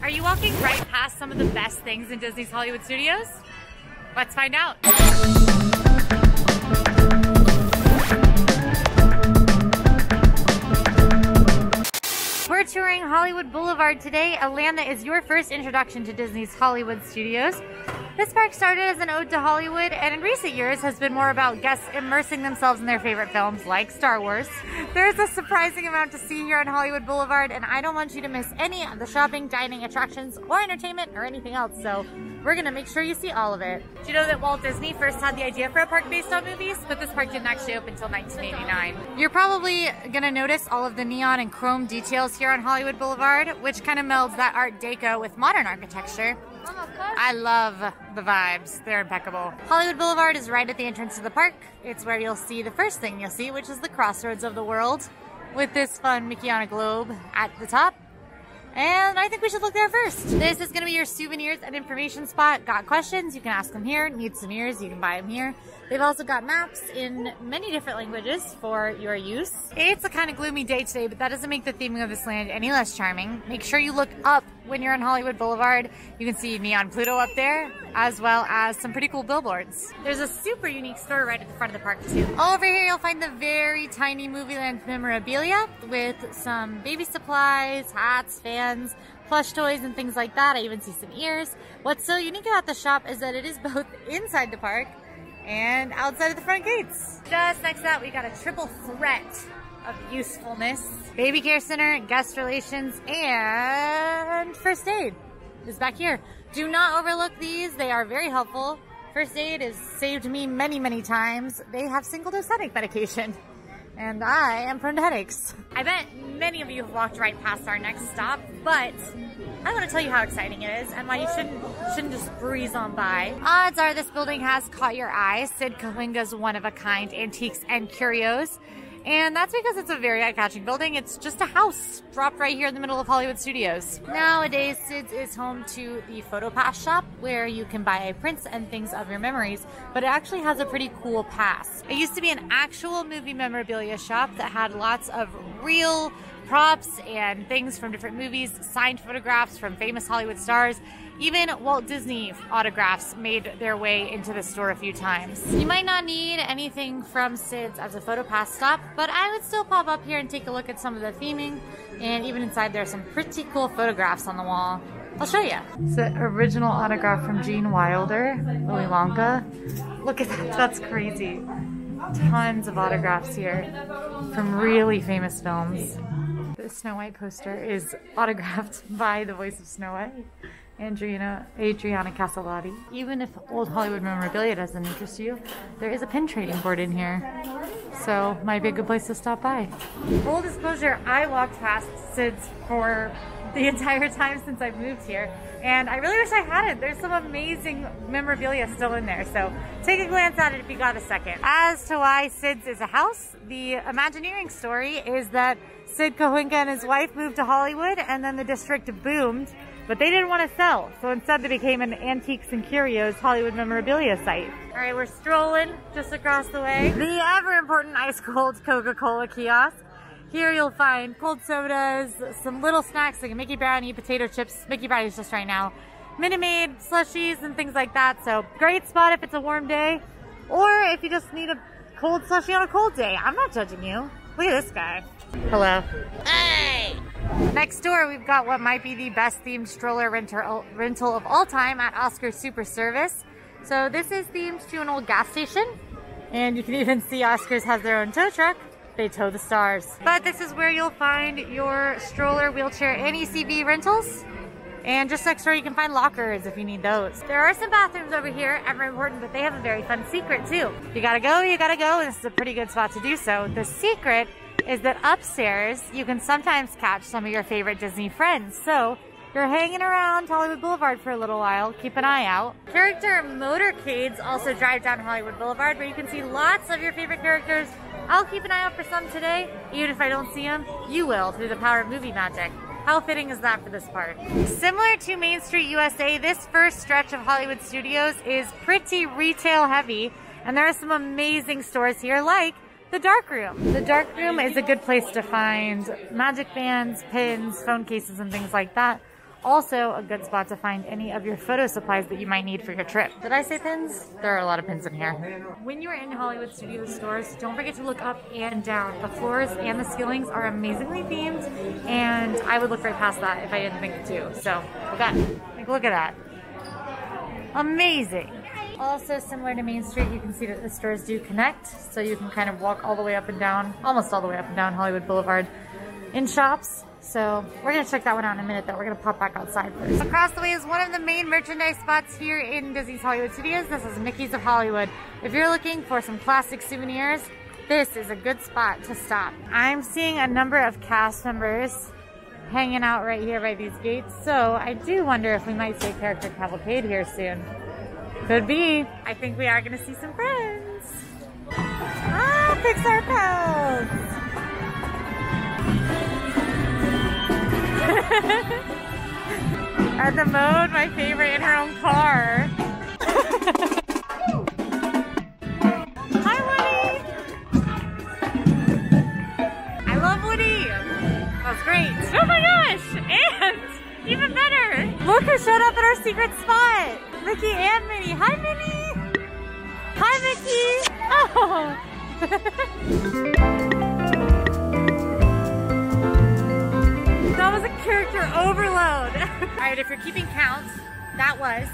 Are you walking right past some of the best things in Disney's Hollywood Studios? Let's find out. We're touring Hollywood Boulevard today. Atlanta is your first introduction to Disney's Hollywood Studios. This park started as an ode to Hollywood and in recent years has been more about guests immersing themselves in their favorite films like Star Wars. There's a surprising amount to see here on Hollywood Boulevard and I don't want you to miss any of the shopping, dining, attractions, or entertainment or anything else, so we're gonna make sure you see all of it. Do you know that Walt Disney first had the idea for a park based on movies, but this park didn't actually open until 1989. You're probably gonna notice all of the neon and chrome details here on Hollywood Boulevard, which kind of melds that Art Deco with modern architecture. I love the vibes. They're impeccable. Hollywood Boulevard is right at the entrance to the park. It's where you'll see the first thing you'll see, which is the crossroads of the world with this fun Mickey on a globe at the top. And I think we should look there first. This is gonna be your souvenirs and information spot. Got questions? You can ask them here. Need some ears? You can buy them here. They've also got maps in many different languages for your use. It's a kind of gloomy day today, but that doesn't make the theming of this land any less charming. Make sure you look up when you're on Hollywood Boulevard. You can see Neon Pluto up there, as well as some pretty cool billboards. There's a super unique store right at the front of the park too. Over here you'll find the very tiny Movieland memorabilia with some baby supplies, hats, fans, plush toys, and things like that. I even see some ears. What's so unique about the shop is that it is both inside the park and outside of the front gates. Just next to that, we got a triple threat of usefulness. Baby care center, guest relations, and first aid is back here. Do not overlook these. They are very helpful. First aid has saved me many, many times. They have single-dose headache medication, and I am prone to headaches. I bet many of you have walked right past our next stop, but I want to tell you how exciting it is and why you shouldn't just breeze on by. Odds are this building has caught your eye. Sid Cahuenga's one-of-a-kind antiques and curios. And that's because it's a very eye-catching building. It's just a house dropped right here in the middle of Hollywood Studios. Nowadays, Sid's is home to the Photo Pass shop where you can buy prints and things of your memories, but it actually has a pretty cool pass. It used to be an actual movie memorabilia shop that had lots of real props and things from different movies, signed photographs from famous Hollywood stars. Even Walt Disney autographs made their way into the store a few times. You might not need anything from Sid's as a photo pass stop, but I would still pop up here and take a look at some of the theming, and even inside there are some pretty cool photographs on the wall. I'll show you. It's an original autograph from Gene Wilder, Willy Wonka. Look at that, that's crazy. Tons of autographs here from really famous films. The Snow White poster is autographed by the voice of Snow White, Adriana Caselotti. Even if old Hollywood memorabilia doesn't interest you, there is a pin trading board in here, so might be a good place to stop by. Full disclosure, I walked past Sid's for the entire time since I've moved here, and I really wish I hadn't. There's some amazing memorabilia still in there, so take a glance at it if you got a second. As to why Sid's is a house, the Imagineering story is that Sid Cahuenga and his wife moved to Hollywood, and then the district boomed, but they didn't want to sell, so instead they became an antiques and curios Hollywood memorabilia site. All right, we're strolling just across the way. The ever-important ice-cold Coca-Cola kiosk. Here you'll find cold sodas, some little snacks like a Mickey Brownie, potato chips, Mickey Brownies just right now, Minnie Maid, slushies, and things like that. So great spot if it's a warm day, or if you just need a cold slushie on a cold day. I'm not judging you. Look at this guy. Hello. Hey! Next door, we've got what might be the best themed stroller rental of all time at Oscar's Super Service. So this is themed to an old gas station, and you can even see Oscar's has their own tow truck. They tow the stars. But this is where you'll find your stroller, wheelchair, and ECV rentals. And just next door you can find lockers if you need those. There are some bathrooms over here, ever important, but they have a very fun secret too. You gotta go, and this is a pretty good spot to do so. The secret is that upstairs you can sometimes catch some of your favorite Disney friends. So if you're hanging around Hollywood Boulevard for a little while, keep an eye out. Character motorcades also drive down Hollywood Boulevard where you can see lots of your favorite characters. I'll keep an eye out for some today. Even if I don't see them, you will through the power of movie magic. How fitting is that for this park? Similar to Main Street USA, this first stretch of Hollywood Studios is pretty retail heavy, and there are some amazing stores here like the dark room. The dark room is a good place to find magic bands, pins, phone cases, and things like that. Also a good spot to find any of your photo supplies that you might need for your trip. Did I say pins? There are a lot of pins in here. When you're in Hollywood Studios stores, don't forget to look up and down. The floors and the ceilings are amazingly themed, and I would look right past that if I didn't think to. So, look at that. Amazing. Also, similar to Main Street, you can see that the stores do connect, so you can kind of walk all the way up and down, almost all the way up and down Hollywood Boulevard in shops. So we're gonna check that one out in a minute, though. We're gonna pop back outside first. Across the way is one of the main merchandise spots here in Disney's Hollywood Studios. This is Mickey's of Hollywood. If you're looking for some classic souvenirs, this is a good spot to stop. I'm seeing a number of cast members hanging out right here by these gates, so I do wonder if we might see a character cavalcade here soon. Could be. I think we are gonna see some friends. Ah, Pixar pals! At the mode, my favorite, in her own car. Hi, Woody! I love Woody! That's great. Oh my gosh! And even better! Look who showed up at our secret spot! Mickey and Minnie. Hi, Minnie! Hi, Mickey! Oh! That was a character overload. Alright, if you're keeping count, that was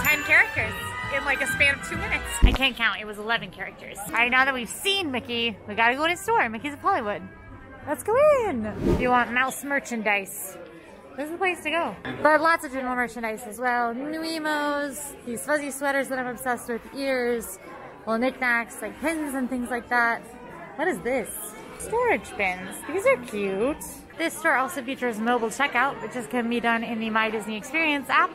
10 characters in like a span of 2 minutes. I can't count, it was 11 characters. Alright, now that we've seen Mickey, we gotta go in his store, Mickey's of Hollywood. Let's go in. If you want mouse merchandise, this is the place to go. But lots of general merchandise as well. New emos, these fuzzy sweaters that I'm obsessed with, ears, little knickknacks, like pins and things like that. What is this? Storage bins. These are cute. This store also features mobile checkout, which can be done in the My Disney Experience app.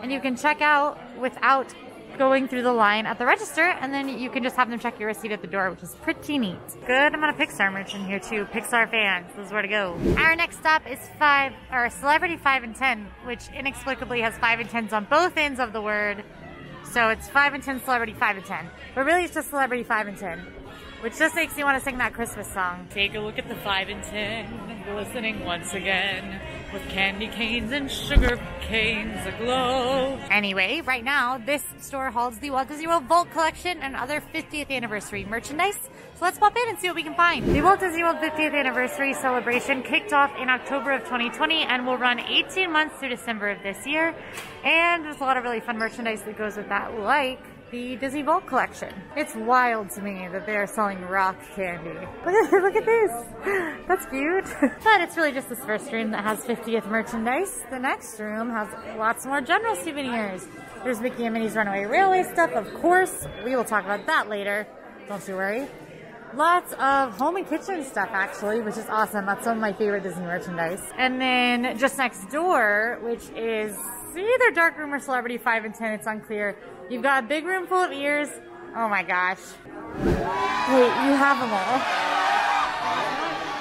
And you can check out without going through the line at the register, and then you can just have them check your receipt at the door, which is pretty neat. Good amount of Pixar merch in here too. Pixar fans, this is where to go. Our next stop is Celebrity 5 and 10, which inexplicably has 5 and 10s on both ends of the word. So it's 5 and 10 Celebrity 5 and 10. But really it's just Celebrity 5 and 10. Which just makes me want to sing that Christmas song. Take a look at the 5 and 10, glistening once again, with candy canes and sugar canes aglow. Anyway, right now, this store holds the Walt Disney World Vault Collection and other 50th anniversary merchandise. So let's pop in and see what we can find. The Walt Disney World 50th anniversary celebration kicked off in October of 2020 and will run 18 months through December of this year. And there's a lot of really fun merchandise that goes with that, like the Disney Vault Collection. It's wild to me that they are selling rock candy. Look at this. That's cute. But it's really just this first room that has 50th merchandise. The next room has lots more general souvenirs. There's Mickey and Minnie's Runaway Railway stuff, of course. We will talk about that later. Don't you worry. Lots of home and kitchen stuff, actually, which is awesome. That's some of my favorite Disney merchandise. And then just next door, which is either Dark Room or Celebrity 5 and 10, it's unclear. You've got a big room full of ears. Oh my gosh. Wait, you have them all.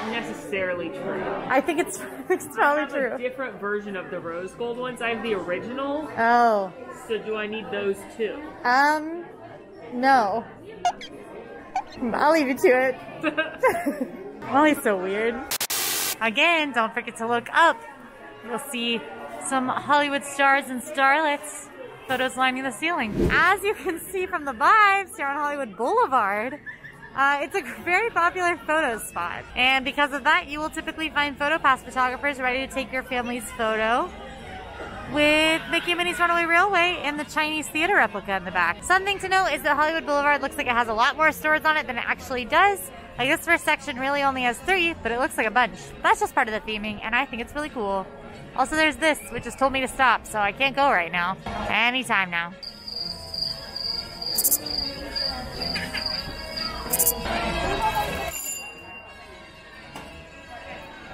Not necessarily true. I think it's probably true. I have a different version of the rose gold ones. I have the original. Oh. So do I need those too? No. I'll leave you to it. Molly's so weird. Again, don't forget to look up. You'll see some Hollywood stars and starlets. Photos lining the ceiling. As you can see from the vibes here on Hollywood Boulevard, it's a very popular photo spot. And because of that, you will typically find PhotoPass photographers ready to take your family's photo with Mickey and Minnie's Runaway Railway and the Chinese theater replica in the back. Something to note is that Hollywood Boulevard looks like it has a lot more stores on it than it actually does. Like this first section really only has 3, but it looks like a bunch. That's just part of the theming, and I think it's really cool. Also, there's this, which has told me to stop, so I can't go right now. Anytime now.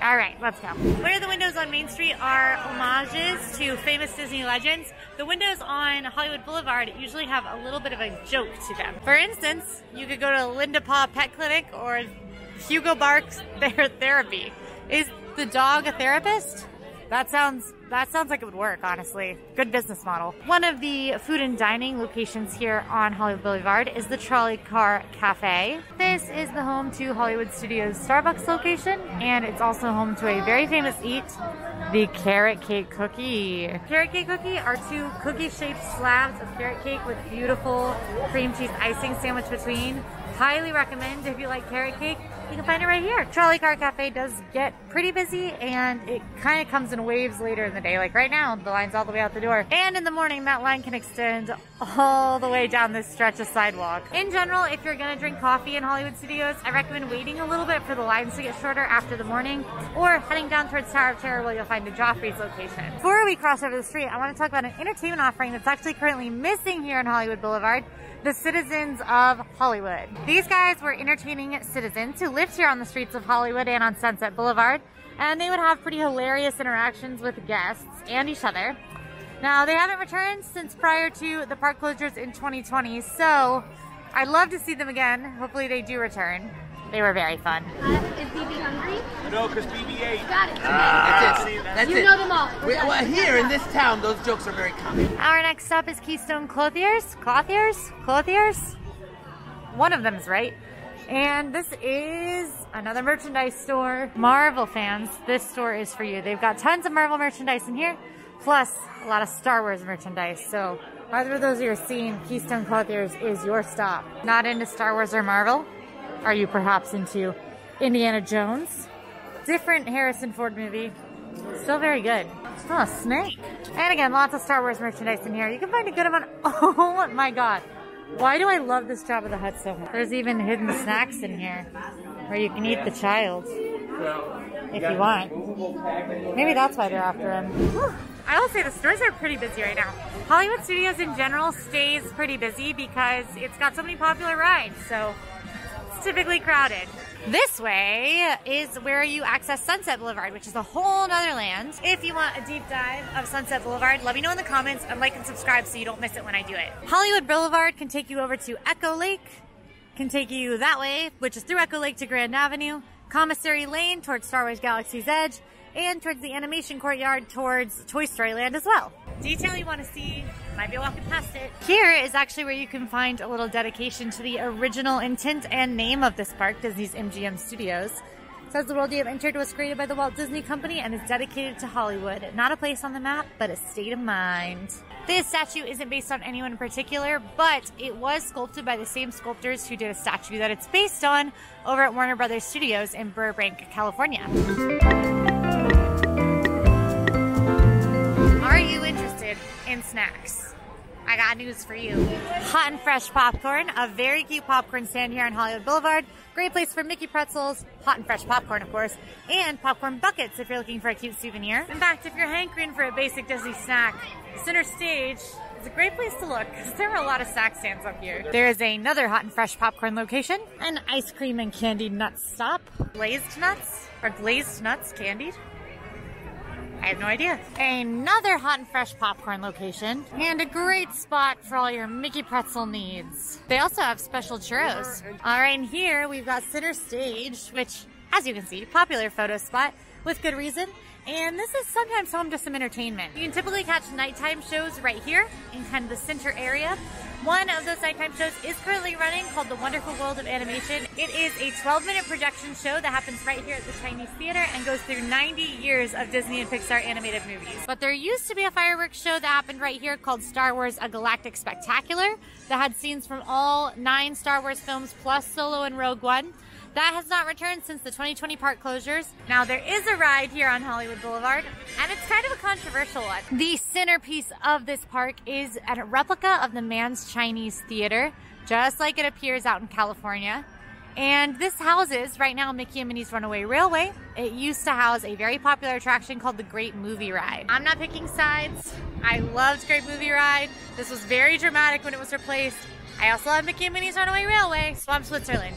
Alright, let's go. One of the windows on Main Street are homages to famous Disney legends. The windows on Hollywood Boulevard usually have a little bit of a joke to them. For instance, you could go to Linda Paw Pet Clinic or Hugo Bark's Therapy. Is the dog a therapist? That sounds like it would work, honestly. Good business model. One of the food and dining locations here on Hollywood Boulevard is the Trolley Car Cafe. This is the home to Hollywood Studios' Starbucks location, and it's also home to a very famous eat, the carrot cake cookie. Carrot cake cookie are 2 cookie-shaped slabs of carrot cake with beautiful cream cheese icing sandwiched between. Highly recommend if you like carrot cake. You can find it right here. Trolley Car Cafe does get pretty busy, and it kind of comes in waves later in the day. Like right now, the line's all the way out the door. And in the morning, that line can extend all the way down this stretch of sidewalk. In general, if you're gonna drink coffee in Hollywood Studios, I recommend waiting a little bit for the lines to get shorter after the morning, or heading down towards Tower of Terror where you'll find the Joffrey's location. Before we cross over the street, I want to talk about an entertainment offering that's actually currently missing here on Hollywood Boulevard. The Citizens of Hollywood. These guys were entertaining citizens who lived here on the streets of Hollywood and on Sunset Boulevard, and they would have pretty hilarious interactions with guests and each other. Now, they haven't returned since prior to the park closures in 2020, so I'd love to see them again. Hopefully they do return. They were very fun. Is BB hungry? No, because BB ate. Got it. That's it. That's you it. know them all. Well, here in this town, those jokes are very common. Our next stop is Keystone Clothiers. Clothiers? One of them is right. And this is another merchandise store. Marvel fans, this store is for you. They've got tons of Marvel merchandise in here, plus a lot of Star Wars merchandise. So either of those you're seeing, Keystone Clothiers is your stop. Not into Star Wars or Marvel? Are you perhaps into Indiana Jones? Different Harrison Ford movie. Still very good. Oh, a snake. And again, lots of Star Wars merchandise in here. You can find a good amount. Oh my God. Why do I love this Jabba the Hutt so much? There's even hidden snacks in here where you can eat the child if you want. Maybe that's why they're after him. Whew. I will say the stores are pretty busy right now. Hollywood Studios in general stays pretty busy because it's got so many popular rides. So typically crowded. This way is where you access Sunset Boulevard, which is a whole nother land. If you want a deep dive of Sunset Boulevard, let me know in the comments and like and subscribe so you don't miss it when I do it. Hollywood Boulevard can take you over to Echo Lake, can take you that way, which is through Echo Lake to Grand Avenue, Commissary Lane towards Star Wars Galaxy's Edge, and towards the animation courtyard towards Toy Story Land as well. Detail you want to see, might be walking past it. Here is actually where you can find a little dedication to the original intent and name of this park, Disney's MGM Studios. It says the world you have entered was created by the Walt Disney Company and is dedicated to Hollywood. Not a place on the map, but a state of mind. This statue isn't based on anyone in particular, but it was sculpted by the same sculptors who did a statue that it's based on over at Warner Brothers Studios in Burbank, California. Are you interested in snacks? I got news for you. Hot and fresh popcorn, a very cute popcorn stand here on Hollywood Boulevard. Great place for Mickey pretzels, hot and fresh popcorn of course, and popcorn buckets if you're looking for a cute souvenir. In fact, if you're hankering for a basic Disney snack, Center Stage is a great place to look because there are a lot of snack stands up here. There is another hot and fresh popcorn location, an ice cream and candied nut stop. Glazed nuts? Are glazed nuts candied? I have no idea. Another hot and fresh popcorn location, and a great spot for all your Mickey pretzel needs. They also have special churros. All right, and here we've got Center Stage, which, as you can see, popular photo spot with good reason. And this is sometimes home to some entertainment. You can typically catch nighttime shows right here in kind of the center area. One of those nighttime shows is currently running called The Wonderful World of Animation. It is a 12-minute projection show that happens right here at the Chinese Theater and goes through 90 years of Disney and Pixar animated movies. But there used to be a fireworks show that happened right here called Star Wars: A Galactic Spectacular that had scenes from all 9 Star Wars films plus Solo and Rogue One. That has not returned since the 2020 park closures. Now there is a ride here on Hollywood Boulevard, and it's kind of a controversial one. The centerpiece of this park is a replica of the Mann's Chinese Theater, just like it appears out in California. And this houses, right now, Mickey and Minnie's Runaway Railway. It used to house a very popular attraction called the Great Movie Ride. I'm not picking sides. I loved Great Movie Ride. This was very dramatic when it was replaced. I also love Mickey and Minnie's Runaway Railway, so I'm Switzerland.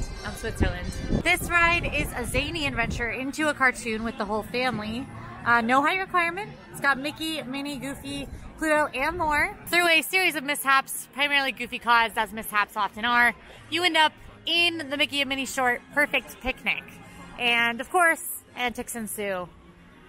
This ride is a zany adventure into a cartoon with the whole family. No height requirement. It's got Mickey, Minnie, Goofy, Pluto, and more. Through a series of mishaps, primarily Goofy caused, as mishaps often are, you end up in the Mickey and Minnie short Perfect Picnic. And of course, antics ensue.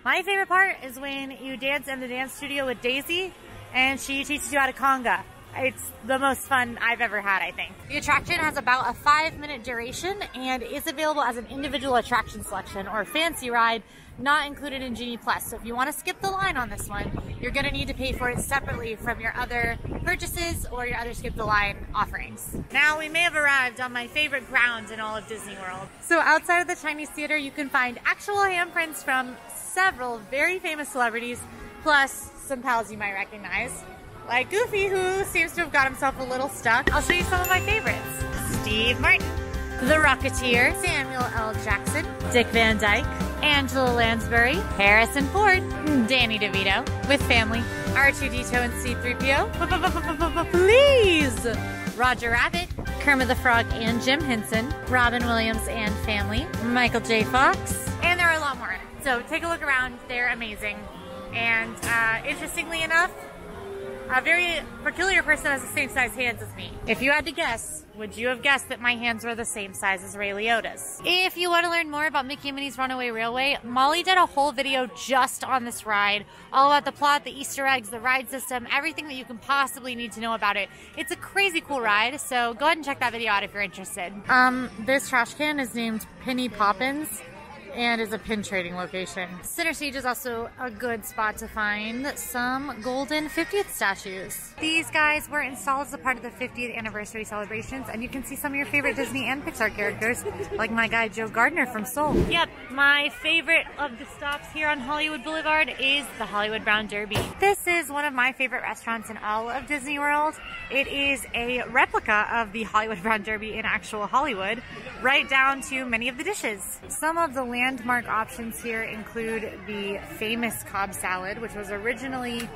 My favorite part is when you dance in the dance studio with Daisy and she teaches you how to conga. It's the most fun I've ever had, I think. The attraction has about a 5-minute duration and is available as an individual attraction selection or fancy ride, not included in Genie Plus. So if you want to skip the line on this one, you're going to need to pay for it separately from your other purchases or your other skip the line offerings. Now we may have arrived on my favorite ground in all of Disney World. So outside of the Chinese Theater, you can find actual handprints from several very famous celebrities, plus some pals you might recognize. Like Goofy, who seems to have got himself a little stuck. I'll show you some of my favorites. Steve Martin, The Rocketeer, Samuel L. Jackson, Dick Van Dyke, Angela Lansbury, Harrison Ford, Danny DeVito, with family, R2-D2 and C-3PO, please, Roger Rabbit, Kermit the Frog and Jim Henson, Robin Williams and family, Michael J. Fox, and there are a lot more. So take a look around, they're amazing. And interestingly enough, a very peculiar person has the same size hands as me. If you had to guess, would you have guessed that my hands were the same size as Ray Liotta's? If you want to learn more about Mickey and Minnie's Runaway Railway, Molly did a whole video just on this ride, all about the plot, the Easter eggs, the ride system, everything that you can possibly need to know about it. It's a crazy cool ride, so go ahead and check that video out if you're interested. This trash can is named Penny Poppins and is a pin trading location. Center Stage is also a good spot to find some golden 50th statues. These guys were installed as a part of the 50th anniversary celebrations, and you can see some of your favorite Disney and Pixar characters, like my guy Joe Gardner from Soul. Yep, my favorite of the stops here on Hollywood Boulevard is the Hollywood Brown Derby. This is one of my favorite restaurants in all of Disney World. It is a replica of the Hollywood Brown Derby in actual Hollywood, right down to many of the dishes. Some of the landmark options here include the famous Cobb salad, which was originally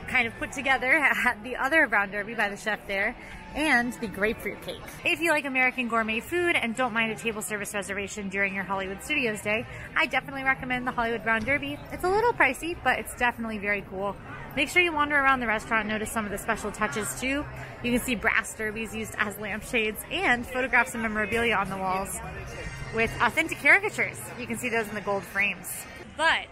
kind of put together at the other Brown Derby by the chef there, and the grapefruit cake. If you like American gourmet food and don't mind a table service reservation during your Hollywood Studios day, I definitely recommend the Hollywood Brown Derby. It's a little pricey, but it's definitely very cool. Make sure you wander around the restaurant and notice some of the special touches too. You can see brass derbies used as lampshades and photographs and memorabilia on the walls with authentic caricatures. You can see those in the gold frames. But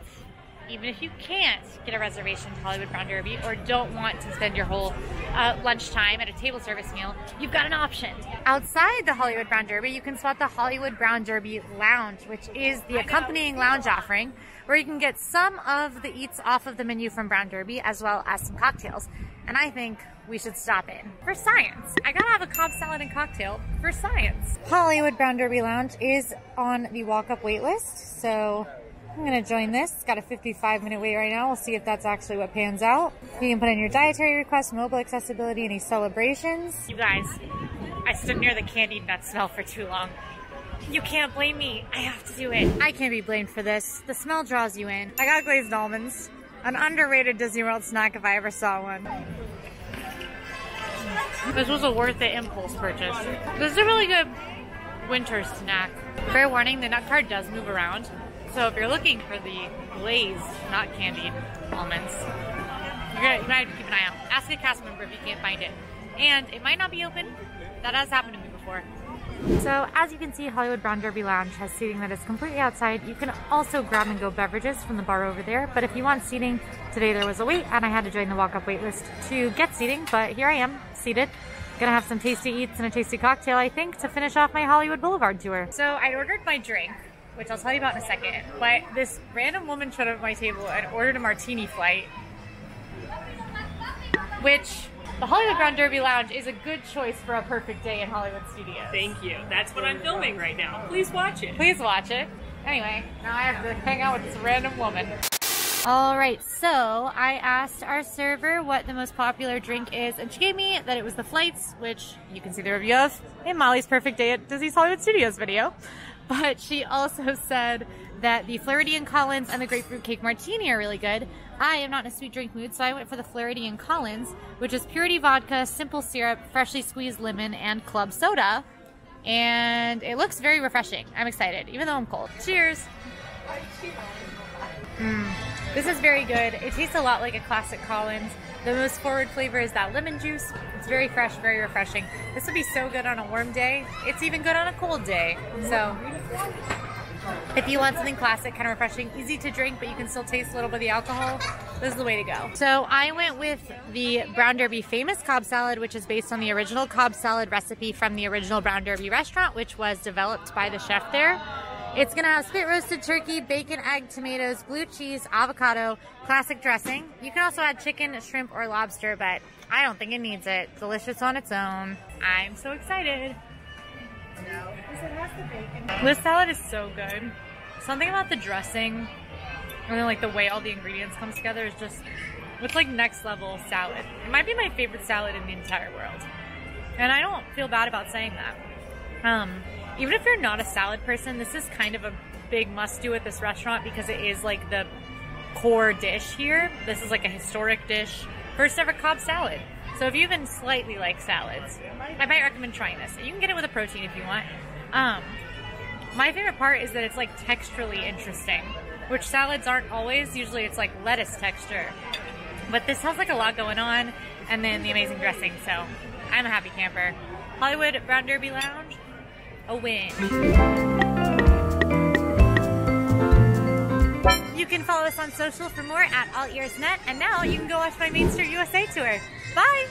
even if you can't get a reservation to Hollywood Brown Derby or don't want to spend your whole lunchtime at a table service meal, you've got an option. Outside the Hollywood Brown Derby, you can spot the Hollywood Brown Derby Lounge, which is the accompanying lounge offering, where you can get some of the eats off of the menu from Brown Derby, as well as some cocktails. And I think we should stop in for science. I gotta have a Cobb salad and cocktail for science. Hollywood Brown Derby Lounge is on the walk-up wait list, so I'm gonna join this. It's got a 55-minute wait right now. We'll see if that's actually what pans out. You can put in your dietary requests, mobile accessibility, any celebrations. You guys, I stood near the candied nut smell for too long. You can't blame me. I have to do it. I can't be blamed for this. The smell draws you in. I got glazed almonds. An underrated Disney World snack if I ever saw one. This was a worth it impulse purchase. This is a really good winter snack. Fair warning, the nut cart does move around. So if you're looking for the glazed, not candied almonds, you might have to keep an eye out. Ask a cast member if you can't find it. And it might not be open. That has happened to me before. So as you can see, Hollywood Brown Derby Lounge has seating that is completely outside. You can also grab and go beverages from the bar over there. But if you want seating, today there was a wait and I had to join the walk-up wait list to get seating. But here I am, seated. Gonna have some tasty eats and a tasty cocktail, I think, to finish off my Hollywood Boulevard tour. So I ordered my drink, which I'll tell you about in a second. But this random woman showed up at my table and ordered a martini flight, which the Hollywood Brown Derby Lounge is a good choice for a perfect day in Hollywood Studios. Thank you. That's what I'm filming right now. Please watch it. Please watch it. Anyway, now I have to hang out with this random woman. All right, so I asked our server what the most popular drink is, and she gave me that it was the flights, which you can see the review of in Molly's Perfect Day at Disney's Hollywood Studios video. But she also said that the Floridian Collins and the Grapefruit Cake Martini are really good. I am not in a sweet drink mood, so I went for the Floridian Collins, which is purity vodka, simple syrup, freshly squeezed lemon, and club soda. And it looks very refreshing. I'm excited, even though I'm cold. Cheers! This is very good. It tastes a lot like a classic Collins. The most forward flavor is that lemon juice. It's very fresh, very refreshing. This would be so good on a warm day. It's even good on a cold day. So If you want something classic, kind of refreshing, easy to drink, but you can still taste a little bit of the alcohol, this is the way to go. So I went with the Brown Derby Famous Cobb Salad, which is based on the original Cobb Salad recipe from the original Brown Derby restaurant, which was developed by the chef there. It's gonna have spit roasted turkey, bacon, egg, tomatoes, blue cheese, avocado, classic dressing. You can also add chicken, shrimp, or lobster, but I don't think it needs it. Delicious on its own. I'm so excited. This salad is so good. Something about the dressing and then like the way all the ingredients comes together is just, it's like next level salad. It might be my favorite salad in the entire world. And I don't feel bad about saying that. Even if you're not a salad person, this is kind of a big must-do at this restaurant because it is like the core dish here. This is like a historic dish. First ever Cobb salad. So if you even slightly like salads, I might recommend trying this. You can get it with a protein if you want. My favorite part is that it's like texturally interesting, which salads aren't always. Usually it's like lettuce texture. But this has like a lot going on, and then the amazing dressing, so I'm a happy camper. Hollywood Brown Derby Lounge, a win. You can follow us on social for more at AllEars.net, and now you can go watch my Main Street USA tour. Bye!